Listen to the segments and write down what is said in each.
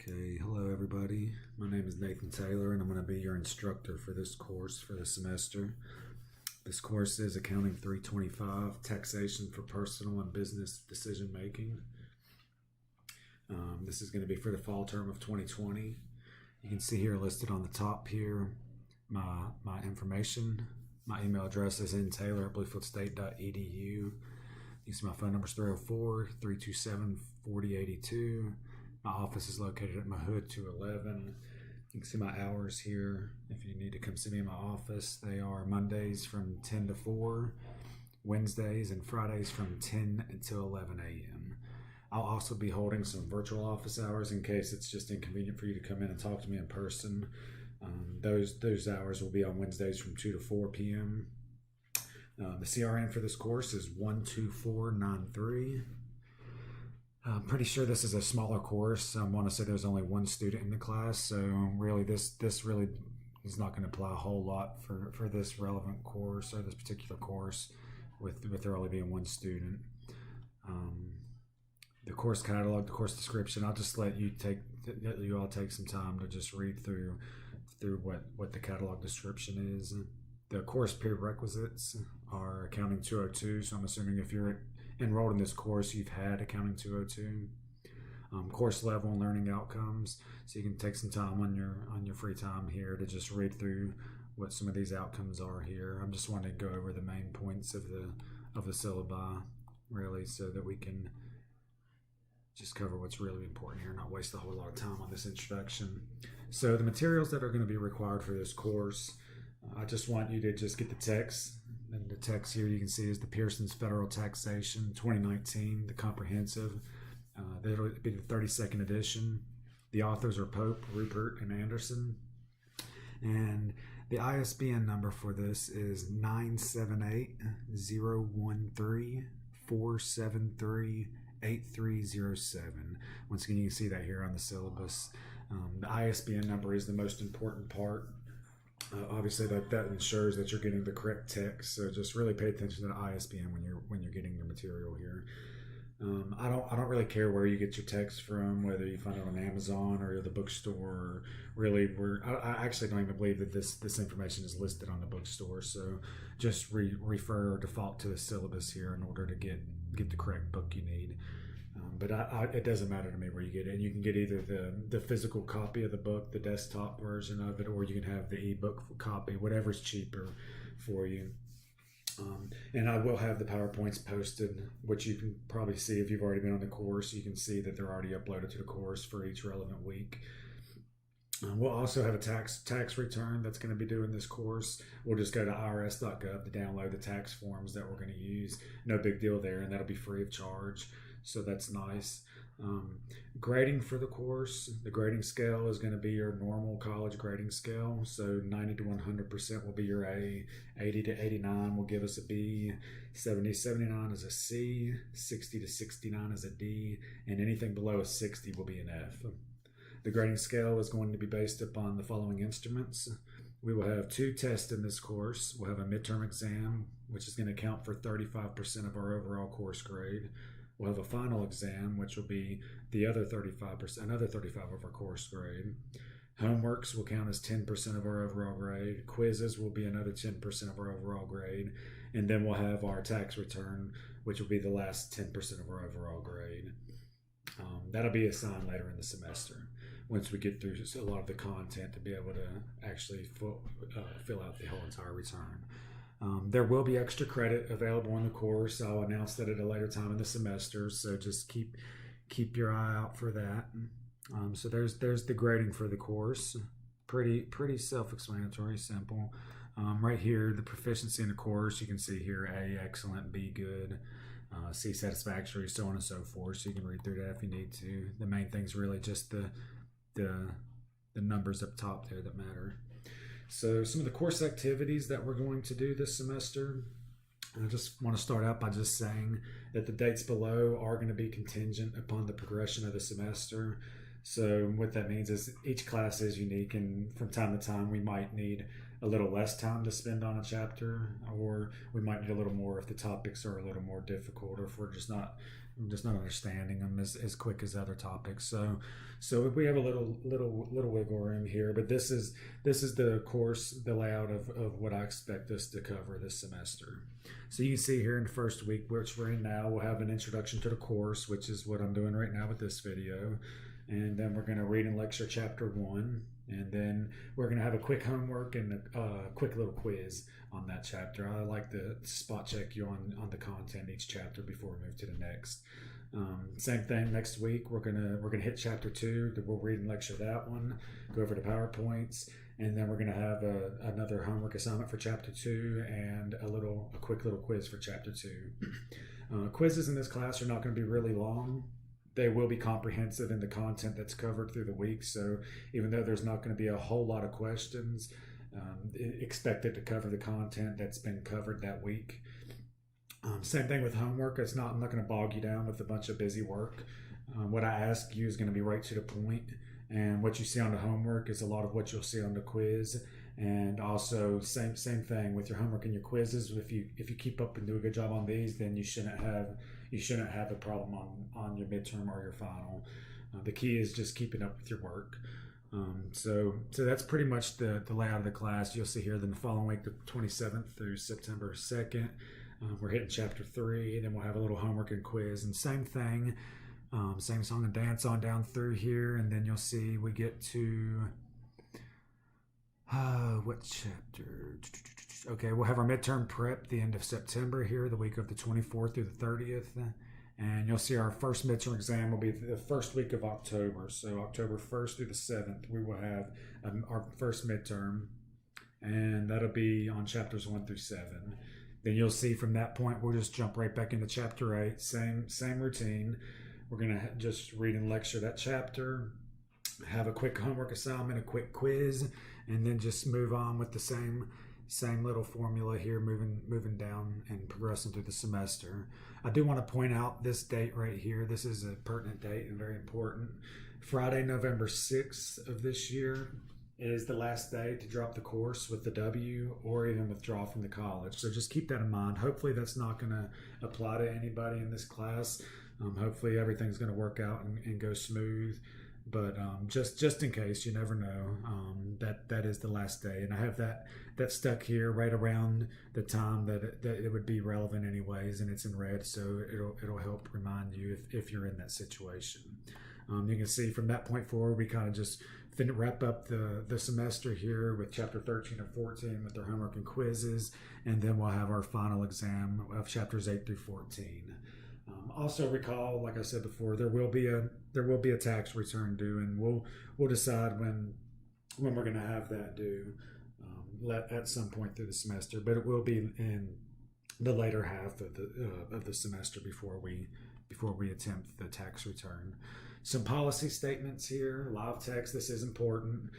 Okay, hello everybody. My name is Nathan Taylor and I'm going to be your instructor for this course for the semester. This course is Accounting 325, Taxation for Personal and Business Decision Making. This is going to be for the fall term of 2020. You can see here listed on the top here my information. My email address is ntaylor@bluefieldsstate.edu. You can see my phone number is 304-327-4082. My office is located at Mahood 211. You can see my hours here. If you need to come see me in my office, they are Mondays from 10 to 4, Wednesdays and Fridays from 10 until 11 a.m. I'll also be holding some virtual office hours in case it's just inconvenient for you to come in and talk to me in person. Those hours will be on Wednesdays from 2 to 4 p.m. The CRN for this course is 12493. I'm pretty sure this is a smaller course. I want to say there's only one student in the class, so really this really is not going to apply a whole lot for this relevant course or this particular course with there only being one student. The course catalog, the course description, I'll just let you all take some time to just read through what the catalog description is. The course prerequisites are Accounting 202, so I'm assuming if you're enrolled in this course, you've had Accounting 202. Course level and learning outcomes, so you can take some time on your free time here to just read through what some of these outcomes are here. I'm just wanting to go over the main points of the syllabi, really, so that we can just cover what's really important here and not waste a whole lot of time on this introduction. So the materials that are going to be required for this course, I just want you to just get the text. And the text here you can see is the Pearson's Federal Taxation 2019, the comprehensive. That'll be the 32nd edition. The authors are Pope, Rupert, and Anderson. And the ISBN number for this is 978-013-473-8307. Once again, you can see that here on the syllabus. The ISBN number is the most important part. Obviously, that ensures that you're getting the correct text. So just really pay attention to the ISBN when you're getting your material here. I don't really care where you get your text from, whether you find it on Amazon or the bookstore. Really, I actually don't even believe that this information is listed on the bookstore. So just refer or default to the syllabus here in order to get the correct book you need. But it doesn't matter to me where you get it. You can get either the physical copy of the book, the desktop version of it, or you can have the ebook copy, whatever's cheaper for you. And I will have the PowerPoints posted, which you can probably see if you've already been on the course. You can see that they're already uploaded to the course for each relevant week. We'll also have a tax return that's going to be due in this course. We'll just go to irs.gov to download the tax forms that we're going to use. No big deal there, and that'll be free of charge. So that's nice. Grading for the course, the grading scale is going to be your normal college grading scale. So 90 to 100% will be your A, 80 to 89 will give us a B, 70 to 79 is a C, 60 to 69 is a D, and anything below a 60 will be an F. The grading scale is going to be based upon the following instruments. We will have 2 tests in this course. We'll have a midterm exam, which is going to account for 35% of our overall course grade. We'll have a final exam, which will be the other 35%, another 35 of our course grade. Homeworks will count as 10% of our overall grade. Quizzes will be another 10% of our overall grade. And then we'll have our tax return, which will be the last 10% of our overall grade. That'll be assigned later in the semester once we get through a lot of the content to be able to actually fill out the whole entire return. There will be extra credit available in the course. I'll announce that at a later time in the semester, so just keep your eye out for that. So there's the grading for the course. Pretty self-explanatory, simple. Right here, the proficiency in the course, you can see here A, excellent, B, good, C, satisfactory, so on and so forth. So you can read through that if you need to. The main thing's really just the numbers up top there that matter. So some of the course activities that we're going to do this semester, I just want to start out by just saying that the dates below are going to be contingent upon the progression of the semester. So what that means is each class is unique, and from time to time we might need a little less time to spend on a chapter, or we might need a little more if the topics are a little more difficult, or if we're just not understanding them as quick as other topics. So we have a little wiggle room here, but this is the course, the layout of what I expect us to cover this semester. So you can see here in the first week, which we're in now, we'll have an introduction to the course, which is what I'm doing right now with this video. And then we're going to read and lecture chapter 1. And then we're going to have a quick homework and a quick little quiz on that chapter. I like to spot check you on the content each chapter before we move to the next. Same thing next week. We're gonna hit chapter 2. We'll read and lecture that one. Go over the PowerPoints, and then we're gonna have another homework assignment for chapter 2 and a quick little quiz for chapter 2. Quizzes in this class are not going to be really long. They will be comprehensive in the content that's covered through the week. So even though there's not going to be a whole lot of questions, expect it to cover the content that's been covered that week. Same thing with homework. I'm not going to bog you down with a bunch of busy work. What I ask you is going to be right to the point, and what you see on the homework is a lot of what you'll see on the quiz. And also same thing with your homework and your quizzes. If you keep up and do a good job on these, then you shouldn't have a problem on your midterm or your final. The key is just keeping up with your work. So that's pretty much the layout of the class. You'll see here then the following week, the 27th through September 2nd, we're hitting chapter 3. Then we'll have a little homework and quiz, and same thing, same song and dance on down through here. And then you'll see we get to what chapter? Okay, we'll have our midterm prep the end of September here, the week of the 24th through the 30th. And you'll see our first midterm exam will be the first week of October. So October 1st through the 7th, we will have our first midterm. And that'll be on chapters 1 through 7. Then you'll see from that point, we'll just jump right back into chapter 8. Same routine. We're going to just read and lecture that chapter, have a quick homework assignment, a quick quiz, and then just move on with the same little formula here, moving down and progressing through the semester. I do want to point out this date right here. This is a pertinent date and very important. Friday, November 6th of this year is the last day to drop the course with the W or even withdraw from the college. So just keep that in mind. Hopefully that's not going to apply to anybody in this class. Hopefully everything's going to work out and go smooth. But just in case, you never know, that is the last day. And I have that stuck here right around the time that it would be relevant anyways, and it's in red, so it'll help remind you if you're in that situation. You can see from that point forward, we kind of just wrap up the semester here with chapter 13 and 14 with their homework and quizzes, and then we'll have our final exam of chapters 8 through 14. Also recall, like I said before, there will be a tax return due, and we'll decide when we're going to have that due at some point through the semester. But it will be in the later half of the semester before we attempt the tax return. Some policy statements here. LiveText. This is important.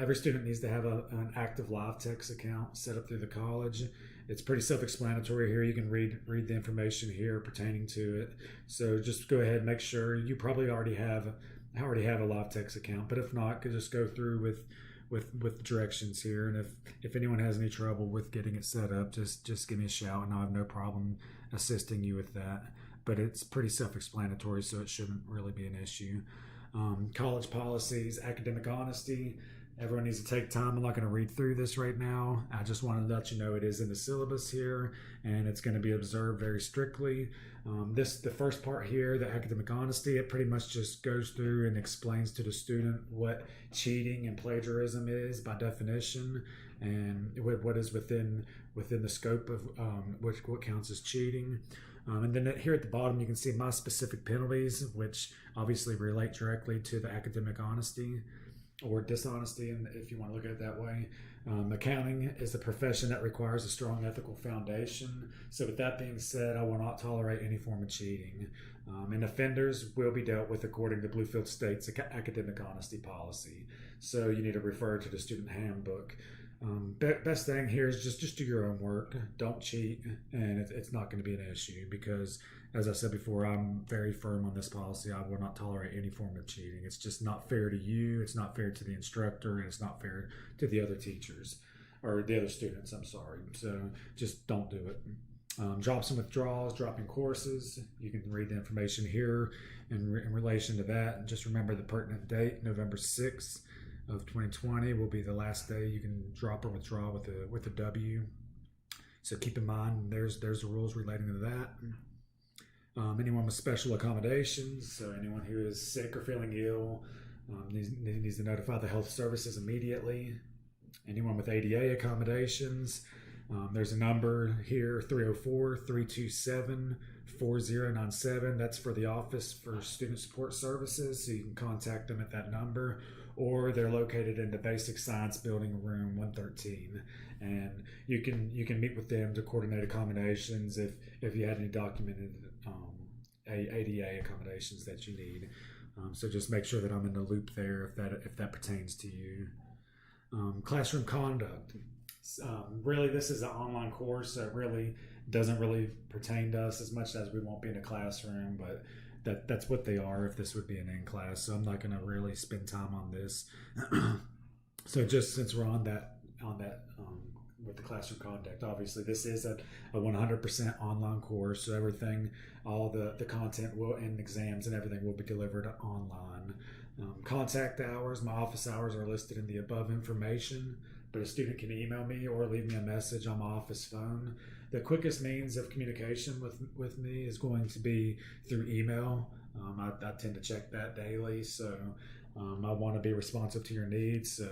Every student needs to have an active LiveText account set up through the college. It's pretty self-explanatory here. You can read the information here pertaining to it. So just go ahead and make sure you probably already have a LiveText account. But if not, could just go through with directions here. And if anyone has any trouble with getting it set up, just give me a shout, and I'll have no problem assisting you with that. But it's pretty self-explanatory, so it shouldn't really be an issue. College policies, academic honesty. Everyone needs to take time. I'm not going to read through this right now. I just wanted to let you know it is in the syllabus here, and it's going to be observed very strictly. The first part here, the academic honesty, it pretty much just goes through and explains to the student what cheating and plagiarism is by definition, and what is within the scope of what counts as cheating. And then here at the bottom, you can see my specific penalties, which obviously relate directly to the academic honesty or dishonesty, and if you want to look at it that way. Accounting is a profession that requires a strong ethical foundation. So with that being said, I will not tolerate any form of cheating. And offenders will be dealt with according to Bluefield State's academic honesty policy. So you need to refer to the student handbook. Best thing here is just do your own work. Don't cheat, and it's not going to be an issue because, as I said before, I'm very firm on this policy. I will not tolerate any form of cheating. It's just not fair to you. It's not fair to the instructor, and it's not fair to the other teachers. or the other students, I'm sorry. So just don't do it. Drops and withdrawals, dropping courses. You can read the information here in relation to that. And just remember the pertinent date, November 6th of 2020 will be the last day you can drop or withdraw with a W. So keep in mind there's the rules relating to that. Anyone with special accommodations, so anyone who is sick or feeling ill, needs to notify the health services immediately. Anyone with ADA accommodations, there's a number here, 304-327-4097. That's for the Office for Student Support Services, so you can contact them at that number, or they're located in the Basic Science Building, room 113. And you can meet with them to coordinate accommodations if you had any documented ADA accommodations that you need. So just make sure that I'm in the loop there if that pertains to you. Classroom conduct. Really, this is an online course, so it really doesn't really pertain to us as much as we won't be in a classroom, but that's what they are if this would be an in-class. So I'm not going to really spend time on this. So just since we're on that with the classroom conduct, obviously this is a 100% online course, so everything, all the content will, and exams and everything will be delivered online. Contact hours, my office hours are listed in the above information, but a student can email me or leave me a message on my office phone. The quickest means of communication with me is going to be through email. I tend to check that daily, so I want to be responsive to your needs. So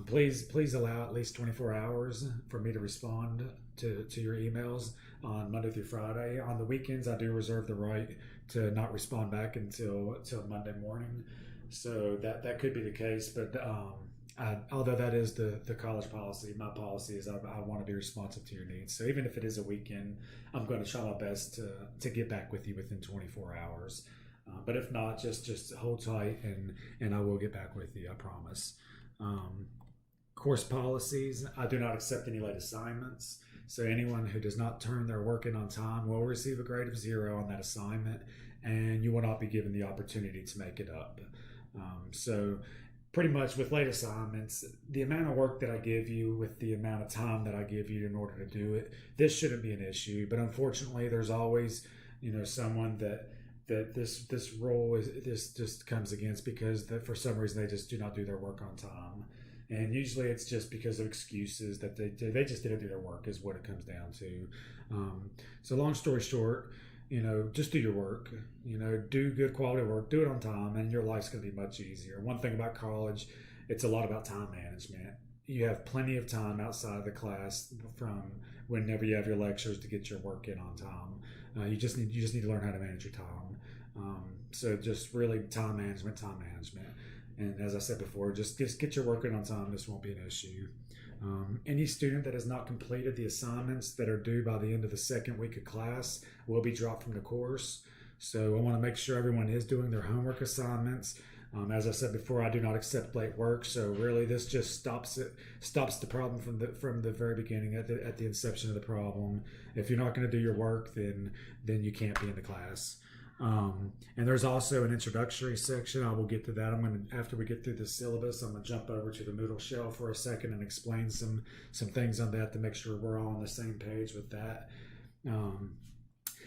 please allow at least 24 hours for me to respond to your emails on Monday through Friday. On the weekends, I do reserve the right to not respond back until Monday morning. So that could be the case, but although that is the college policy, my policy is I want to be responsive to your needs. So even if it is a weekend, I'm going to try my best to get back with you within 24 hours. But if not, just hold tight and I will get back with you, I promise. Course policies, I do not accept any late assignments. So anyone who does not turn their work in on time will receive a grade of 0 on that assignment, and you will not be given the opportunity to make it up. So pretty much with late assignments, the amount of work that I give you with the amount of time that I give you in order to do it, this shouldn't be an issue. But unfortunately, there's always, someone that this role just comes against because for some reason they just do not do their work on time. And usually it's just because of excuses that they just didn't do their work is what it comes down to. So long story short, just do your work, do good quality work, do it on time, and your life's going to be much easier. One thing about college, it's a lot about time management. You have plenty of time outside of the class from whenever you have your lectures to get your work in on time. You just need to learn how to manage your time. So just really time management. And as I said before, just get your work in on time. This won't be an issue. Any student that has not completed the assignments that are due by the end of the second week of class will be dropped from the course. So I want to make sure everyone is doing their homework assignments. As I said before, I do not accept late work. So really, this just stops the problem from the very beginning, at the inception of the problem. If you're not going to do your work, then you can't be in the class. And there's also an introductory section. I will get to that. After we get through the syllabus, I'm going to jump over to the Moodle shell for a second and explain some things on that to make sure we're all on the same page with that.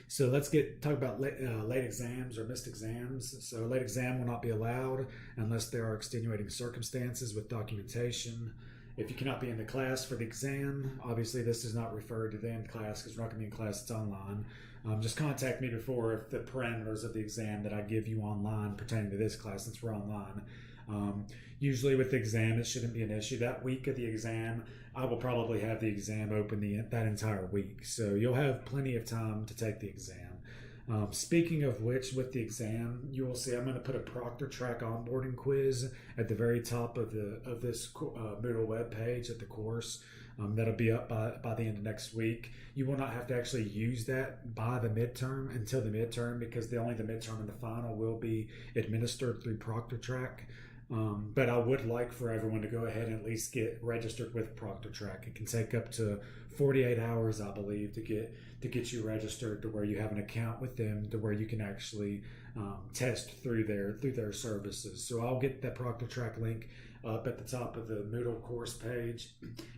So let's talk about late exams or missed exams. So a late exam will not be allowed unless there are extenuating circumstances with documentation. If you cannot be in the class for the exam, obviously this does not refer to the end class because we're not going to be in class, it's online. Just contact me before if the parameters of the exam that I give you online pertaining to this class, since we're online. Usually with the exam, it shouldn't be an issue. That week of the exam, I will probably have the exam open that entire week. So you'll have plenty of time to take the exam. Speaking of which, with the exam, you will see I'm going to put a Proctor Track onboarding quiz at the very top of this Moodle web page at the course. That'll be up by the end of next week. You will not have to actually use that by the midterm until the midterm because only the midterm and the final will be administered through Proctor Track. But I would like for everyone to go ahead and at least get registered with Proctor Track. It can take up to 48 hours, I believe, to get you registered to where you have an account with them, to where you can actually test through their services. So I'll get that Proctor Track link up at the top of the Moodle course page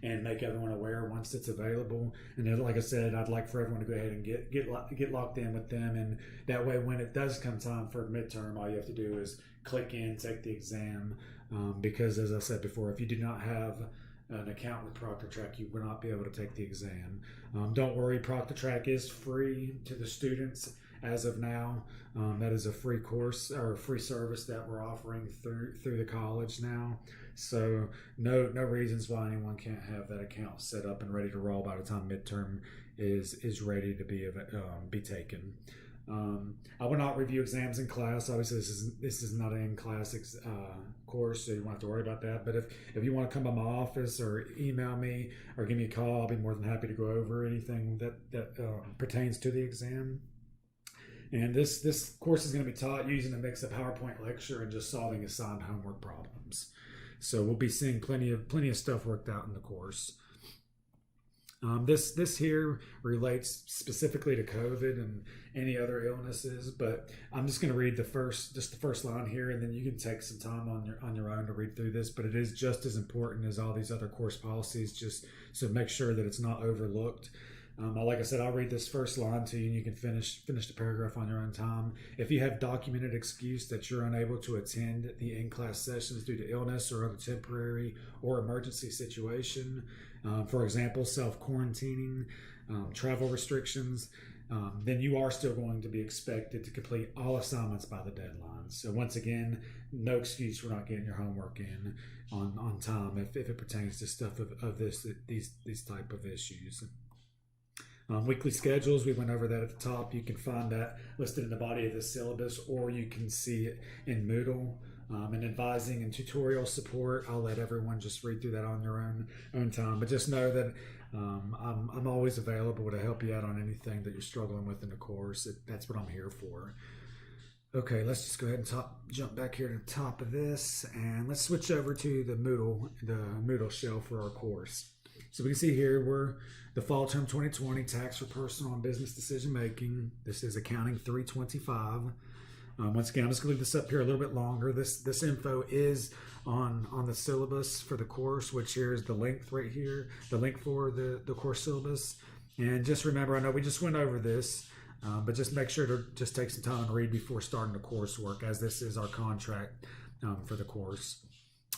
and make everyone aware once it's available. And then, like I said, I'd like for everyone to go ahead and get locked in with them, and that way when it does come time for midterm, all you have to do is click in, take the exam, because as I said before, if you do not have an account with ProctorTrack, you will not be able to take the exam. Don't worry, ProctorTrack is free to the students as of now. That is a free course or a free service that we're offering through the college now. So no reasons why anyone can't have that account set up and ready to roll by the time midterm is ready to be taken. I will not review exams in class. Obviously, this is not an in-class course, so you won't have to worry about that. But if you want to come by my office or email me or give me a call, I'll be more than happy to go over anything that pertains to the exam. And this course is going to be taught using a mix of PowerPoint lecture and just solving assigned homework problems. So we'll be seeing plenty of stuff worked out in the course. This here relates specifically to COVID and any other illnesses, but I'm just going to read the first line here, and then you can take some time on your own to read through this. But it is just as important as all these other course policies, just so make sure that it's not overlooked. Like I said, I'll read this first line to you, and you can finish the paragraph on your own time. If you have documented excuse that you're unable to attend the in-class sessions due to illness or other temporary or emergency situation, for example, self-quarantining, travel restrictions, then you are still going to be expected to complete all assignments by the deadline. So once again, no excuse for not getting your homework in on time if it pertains to stuff of these type of issues. Weekly schedules, we went over that at the top. You can find that listed in the body of the syllabus, or you can see it in Moodle. And advising and tutorial support, I'll let everyone just read through that on your own time. But just know that I'm always available to help you out on anything that you're struggling with in the course. That's what I'm here for. Okay, let's just go ahead and jump back here to the top of this, and let's switch over to the Moodle shell for our course. So we can see here we're the fall term 2020 tax for personal and business decision making. This is accounting 325. Once again, I'm just going to leave this up here a little bit longer. This info is on the syllabus for the course, which here is the link right here, the link for the course syllabus. And just remember, I know we just went over this, but just make sure to just take some time and read before starting the coursework, as this is our contract for the course.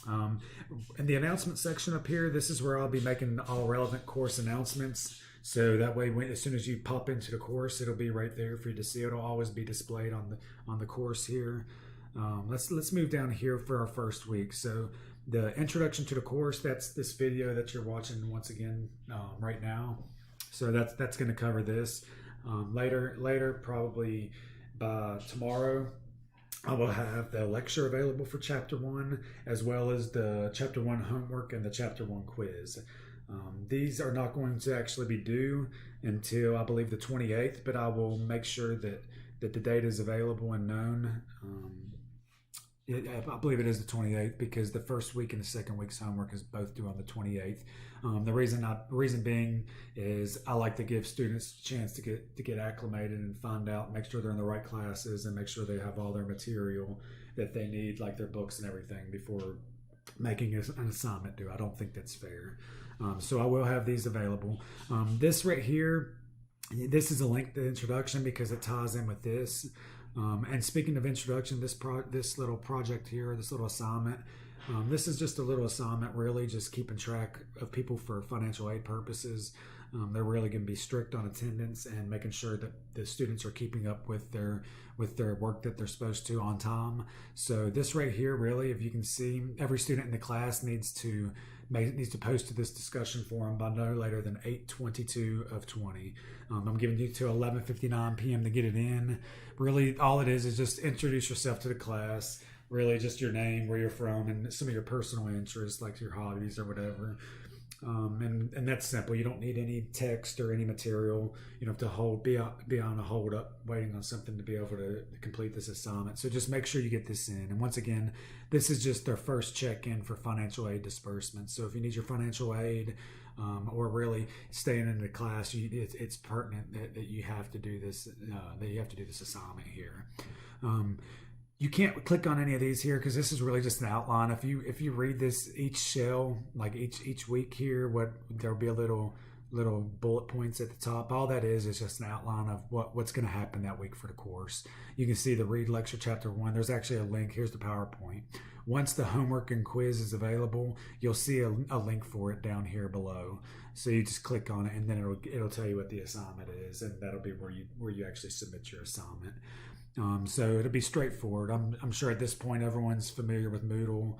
In the announcement section up here, this is where I'll be making all relevant course announcements. So that way, as soon as you pop into the course, it'll be right there for you to see. It'll always be displayed on the course here. Let's move down here for our first week. So the introduction to the course, that's this video that you're watching once again right now. So that's going to cover this. Later, probably by tomorrow, I will have the lecture available for Chapter 1, as well as the Chapter 1 homework and the Chapter 1 quiz. These are not going to actually be due until, I believe, the 28th, but I will make sure that the date is available and known. I believe it is the 28th, because the first week and the second week's homework is both due on the 28th. The reason being is I like to give students a chance to get acclimated and find out, make sure they're in the right classes, and make sure they have all their material that they need, like their books and everything, before making an assignment due. I don't think that's fair. So I will have these available. This right here, this is a link to the introduction because it ties in with this. And speaking of introduction, this little project here, this little assignment, this is just a little assignment, really just keeping track of people for financial aid purposes. They're really going to be strict on attendance and making sure that the students are keeping up with their work that they're supposed to on time. So this right here, really, if you can see, every student in the class needs to post to this discussion forum by no later than 8/22 of 20. I'm giving you till 11:59 p.m. to get it in. Really, all it is just introduce yourself to the class. Really, just your name, where you're from, and some of your personal interests, like your hobbies or whatever. And that's simple. You don't need any text or any material. You don't have to be on a hold up waiting on something to be able to complete this assignment. So just make sure you get this in. And once again, this is just their first check-in for financial aid disbursements. So if you need your financial aid or really staying in the class, it's pertinent that you have to do this. That you have to do this assignment here. You can't click on any of these here because this is really just an outline. If you read this each shell, like each week here, what there'll be a little bullet points at the top. All that is just an outline of what's going to happen that week for the course. You can see the Read Lecture Chapter 1. There's actually a link. Here's the PowerPoint. Once the homework and quiz is available, you'll see a link for it down here below. So you just click on it, and then it'll tell you what the assignment is, and that'll be where you actually submit your assignment. So it'll be straightforward. I'm sure at this point everyone's familiar with Moodle.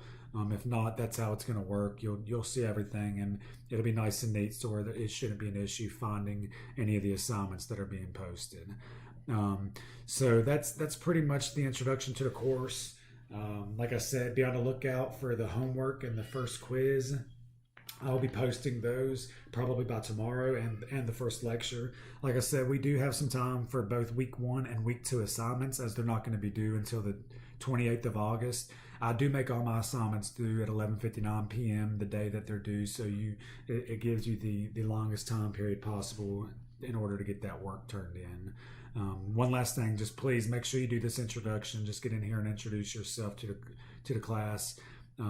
If not, that's how it's going to work. You'll see everything, and it'll be nice and neat, so that it shouldn't be an issue finding any of the assignments that are being posted. So that's pretty much the introduction to the course. Like I said, be on the lookout for the homework and the first quiz. I'll be posting those probably by tomorrow and the first lecture. Like I said, we do have some time for both week 1 and week 2 assignments, as they're not going to be due until the 28th of August. I do make all my assignments due at 11:59 p.m. the day that they're due, so it gives you the longest time period possible in order to get that work turned in. One last thing, just please make sure you do this introduction. Just get in here and introduce yourself to the class.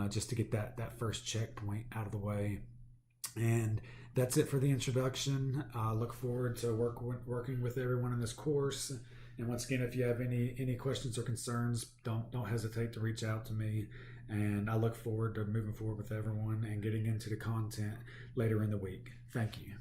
Just to get that first checkpoint out of the way. And that's it for the introduction. I look forward to working with everyone in this course. And once again, if you have any questions or concerns, don't hesitate to reach out to me. And I look forward to moving forward with everyone and getting into the content later in the week. Thank you.